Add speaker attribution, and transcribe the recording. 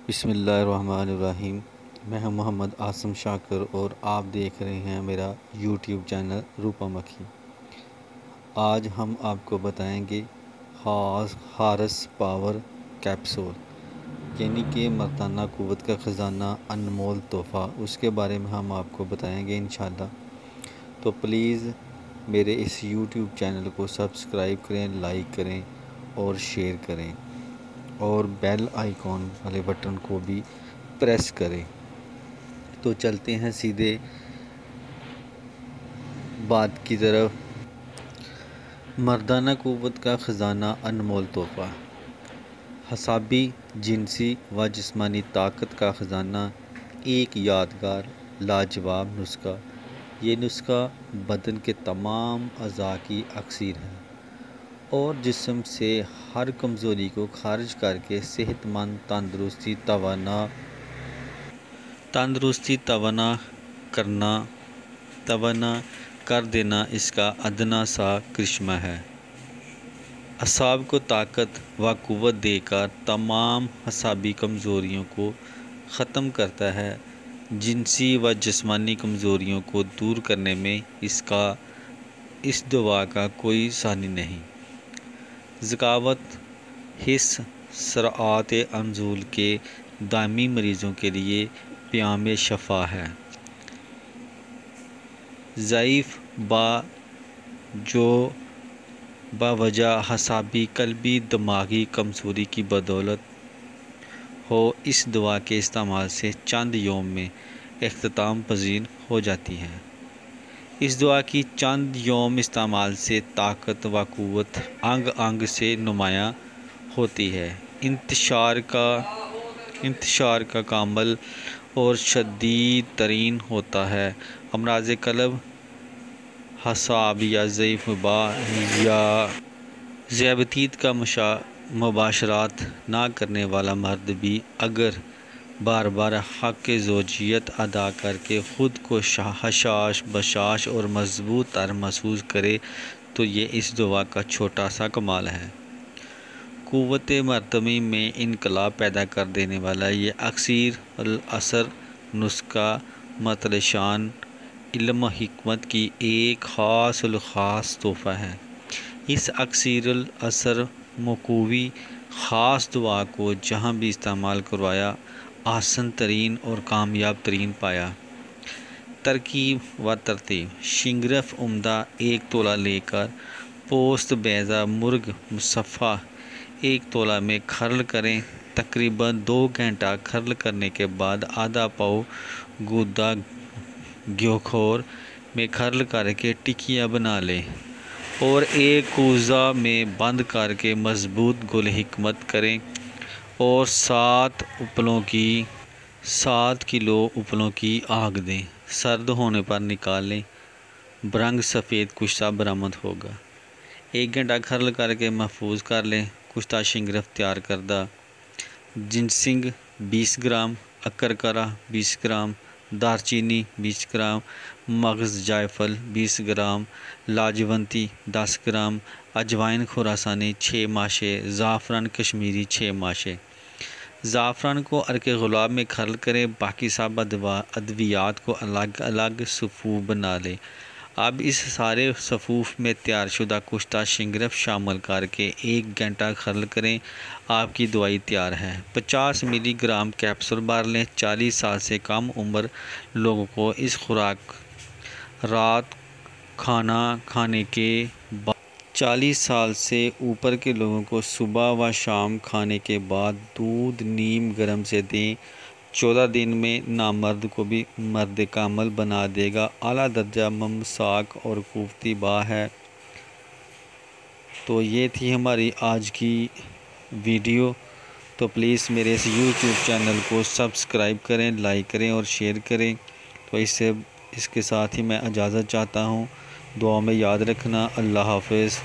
Speaker 1: بسم اللہ الرحمن الرحیم۔ میں ہوں محمد عاصم شاکر اور آپ دیکھ رہے ہیں میرا یوٹیوب چینل روپا مکھی۔ آج ہم آپ کو بتائیں گے ہارس پاور کیپسول یعنی کہ مردانہ قوت کا خزانہ، انمول تحفہ، اس کے بارے میں ہم آپ کو بتائیں گے انشاءاللہ۔ تو پلیز میرے اس یوٹیوب چینل کو سبسکرائب کریں، لائک کریں اور شیئر کریں اور بیل آئیکن والے بٹن کو بھی پریس کریں۔ تو چلتے ہیں سیدھے بات کی طرف۔ مردانہ قوت کا خزانہ، انمول تحفہ، اعصابی، جنسی و جسمانی طاقت کا خزانہ، ایک یادگار لاجواب نسخہ۔ یہ نسخہ بدن کے تمام اعضاء کی اکسیر ہے اور جسم سے ہر کمزوری کو خارج کر کے صحت مند توانا کر دینا اس کا ادنیٰ سا کرشمہ ہے۔ اعصاب کو طاقت و قوت دے کر تمام اعصابی کمزوریوں کو ختم کرتا ہے۔ جنسی و جسمانی کمزوریوں کو دور کرنے میں اس دوا کا کوئی ثانی نہیں۔ ذکاوت، حس، سرعت نزول کے دائمی مریضوں کے لیے پیام شفا ہے۔ ضعیف جو بوجہ اعصابی، قلبی، دماغی کمزوری کی بدولت ہو، اس دوا کے استعمال سے چند یوم میں اختتام پذیر ہو جاتی ہے۔ اس دوا کی چند یوم استعمال سے طاقت و قوت انگ انگ سے نمایاں ہوتی ہے۔ انتشار کا کامل اور شدید ترین ہوتا ہے۔ امراض قلب، اعصاب یا ضعیف یا ذیابیطس کا مباشرت نہ کرنے والا مرد بھی اگر بار بار حق زوجیت ادا کر کے خود کو حشاش بشاش اور مضبوط تر محسوس کرے تو یہ اس دوا کا چھوٹا سا کمال ہے۔ قوت مردمی میں انقلاب پیدا کر دینے والا یہ اکثیر الاثر نسخہ مطلع شان علم و حکمت کی ایک خاص الخاص تحفہ ہے۔ اس اکثیر الاثر مقوی خاص دوا کو جہاں بھی استعمال کروایا، آسان ترین اور کامیاب ترین پایا۔ ترکیب و ترتیب: شنگرف عمدہ 1 تولہ لے کر پوست بیضہ مرغ مصفحہ 1 تولہ میں کھرل کریں۔ تقریباً 2 گھنٹہ کھرل کرنے کے بعد آدھا پاؤ گودا گھیوکھور میں کھرل کر کے ٹکیاں بنا لیں اور ایک کوزہ میں بند کر کے مضبوط گل حکمت کریں اور 7 کلو اپلوں کی آگ دیں۔ سرد ہونے پر نکال لیں۔ برنگ سفید کشتہ برآمد ہوگا۔ 1 گھنٹہ کھرل کر کے محفوظ کر لیں۔ کشتہ شنگرف تیار کردہ: جنسنگ 20 گرام، اکرکرہ 20 گرام، دارچینی 20 گرام، مغز جائفل 20 گرام، لاجونتی 10 گرام، اجوائن خراسانی 6 ماشے، زعفران کشمیری 6 ماشے۔ زعفران کو عرق گلاب میں کھرل کریں۔ باقی سب ادویات کو الگ الگ صفوف بنا لیں۔ اب اس سارے صفوف میں تیار شدہ کشتہ شنگرف شامل کر کے 1 گھنٹہ کھرل کریں۔ آپ کی دوائی تیار ہے۔ 50 ملی گرام کیپسول بھر لیں۔ 40 سال سے کم عمر لوگوں کو اس خوراک رات کھانا کھانے کے بعد 40 سال سے اوپر کے لوگوں کو صبح و شام کھانے کے بعد دودھ نیم گرم سے دیں۔ 14 دن میں نامرد کو بھی مرد کامل بنا دے گا۔ اعلیٰ درجہ ممساک اور قوتی با ہے۔ تو یہ تھی ہماری آج کی ویڈیو۔ تو پلیز میرے اس یوٹیوب چینل کو سبسکرائب کریں، لائک کریں اور شیئر کریں۔ تو اس کے ساتھ ہی میں اجازت چاہتا ہوں۔ دعا میں یاد رکھنا۔ اللہ حافظ۔